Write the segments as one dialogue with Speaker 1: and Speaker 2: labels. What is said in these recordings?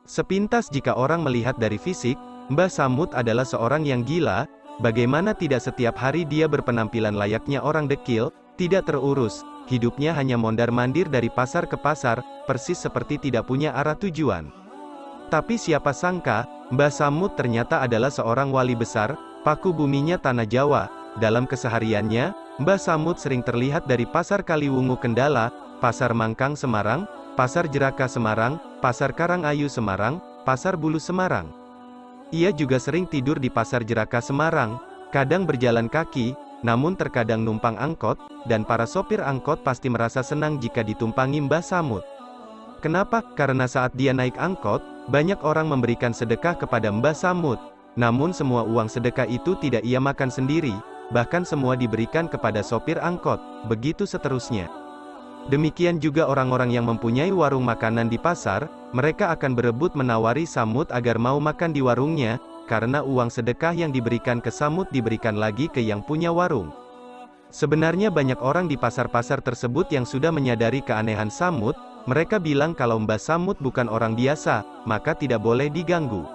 Speaker 1: Sepintas jika orang melihat dari fisik, Mbah Samud adalah seorang yang gila. Bagaimana tidak setiap hari dia berpenampilan layaknya orang dekil, tidak terurus, hidupnya hanya mondar-mandir dari pasar ke pasar, persis seperti tidak punya arah tujuan. Tapi siapa sangka, Mbah Samud ternyata adalah seorang wali besar, paku buminya tanah Jawa. Dalam kesehariannya, Mbah Samud sering terlihat dari Pasar Kaliwungu Kendala, Pasar Mangkang Semarang, Pasar Jeraka Semarang, Pasar Karangayu Semarang, Pasar Bulu Semarang. Ia juga sering tidur di Pasar Jeraka Semarang, kadang berjalan kaki, namun terkadang numpang angkot, dan para sopir angkot pasti merasa senang jika ditumpangi Mbah Samud. Kenapa? Karena saat dia naik angkot, banyak orang memberikan sedekah kepada Mbah Samud. Namun semua uang sedekah itu tidak ia makan sendiri, bahkan semua diberikan kepada sopir angkot, begitu seterusnya. Demikian juga orang-orang yang mempunyai warung makanan di pasar, mereka akan berebut menawari Samud agar mau makan di warungnya, karena uang sedekah yang diberikan ke Samud diberikan lagi ke yang punya warung. Sebenarnya banyak orang di pasar-pasar tersebut yang sudah menyadari keanehan Samud, mereka bilang kalau Mbah Samud bukan orang biasa, maka tidak boleh diganggu.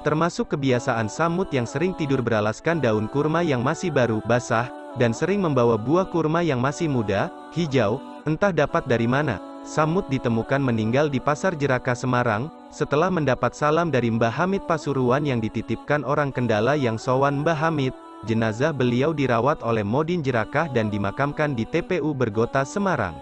Speaker 1: Termasuk kebiasaan Samud yang sering tidur beralaskan daun kurma yang masih baru, basah, dan sering membawa buah kurma yang masih muda, hijau, entah dapat dari mana. Samud ditemukan meninggal di Pasar Jeraka Semarang, setelah mendapat salam dari Mbah Hamid Pasuruan yang dititipkan orang Kendala yang sowan Mbah Hamid. Jenazah beliau dirawat oleh Modin Jerakah dan dimakamkan di TPU Bergota Semarang.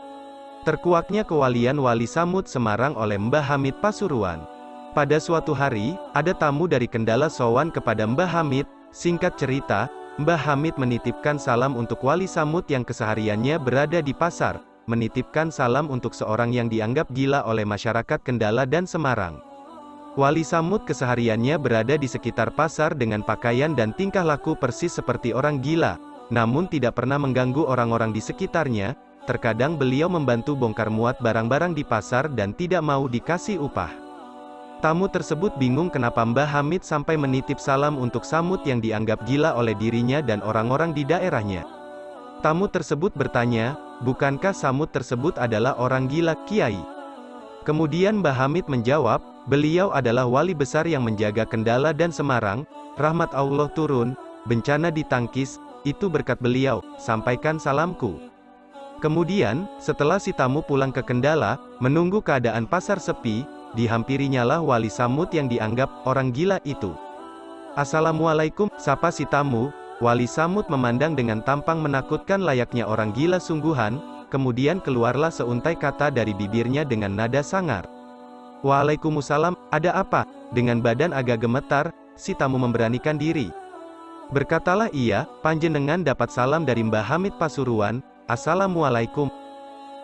Speaker 1: Terkuaknya kewalian Wali Samud Semarang oleh Mbah Hamid Pasuruan. Pada suatu hari, ada tamu dari Kendala sowan kepada Mbah Hamid. Singkat cerita, Mbah Hamid menitipkan salam untuk Wali Samud yang kesehariannya berada di pasar, menitipkan salam untuk seorang yang dianggap gila oleh masyarakat Kendala dan Semarang. Wali Samud kesehariannya berada di sekitar pasar dengan pakaian dan tingkah laku persis seperti orang gila, namun tidak pernah mengganggu orang-orang di sekitarnya. Terkadang beliau membantu bongkar muat barang-barang di pasar dan tidak mau dikasih upah. Tamu tersebut bingung kenapa Mbah Hamid sampai menitip salam untuk Samud yang dianggap gila oleh dirinya dan orang-orang di daerahnya. Tamu tersebut bertanya, bukankah Samud tersebut adalah orang gila, Kiai? Kemudian Mbah Hamid menjawab, beliau adalah wali besar yang menjaga Kendala dan Semarang, rahmat Allah turun, bencana ditangkis, itu berkat beliau, sampaikan salamku. Kemudian, setelah si tamu pulang ke Kendala, menunggu keadaan pasar sepi, dihampirinyalah Wali Samud yang dianggap orang gila itu. Assalamualaikum, sapa si tamu. Wali Samud memandang dengan tampang menakutkan layaknya orang gila sungguhan, kemudian keluarlah seuntai kata dari bibirnya dengan nada sangar. Waalaikumsalam, ada apa? Dengan badan agak gemetar, si tamu memberanikan diri. Berkatalah ia, panjenengan dapat salam dari Mbah Hamid Pasuruan, Assalamualaikum.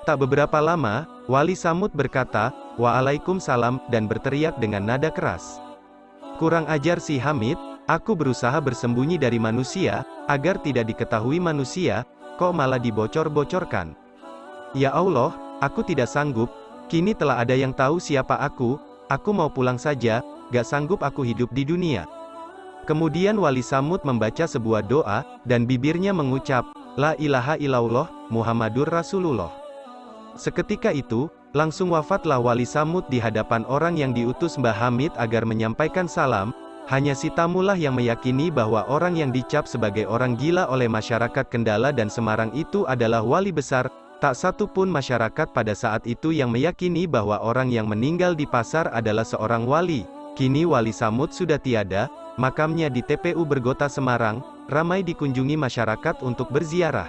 Speaker 1: Tak beberapa lama, Wali Samud berkata, Waalaikumsalam, dan berteriak dengan nada keras. Kurang ajar si Hamid, aku berusaha bersembunyi dari manusia, agar tidak diketahui manusia, kok malah dibocor-bocorkan. Ya Allah, aku tidak sanggup, kini telah ada yang tahu siapa aku mau pulang saja, gak sanggup aku hidup di dunia. Kemudian Wali Samud membaca sebuah doa, dan bibirnya mengucap, La ilaha illallah, Muhammadur Rasulullah. Seketika itu, langsung wafatlah Wali Samud di hadapan orang yang diutus Mbah Hamid agar menyampaikan salam. Hanya si tamulah yang meyakini bahwa orang yang dicap sebagai orang gila oleh masyarakat Kendala dan Semarang itu adalah wali besar. Tak satu pun masyarakat pada saat itu yang meyakini bahwa orang yang meninggal di pasar adalah seorang wali. Kini Wali Samud sudah tiada, makamnya di TPU Bergota Semarang, ramai dikunjungi masyarakat untuk berziarah.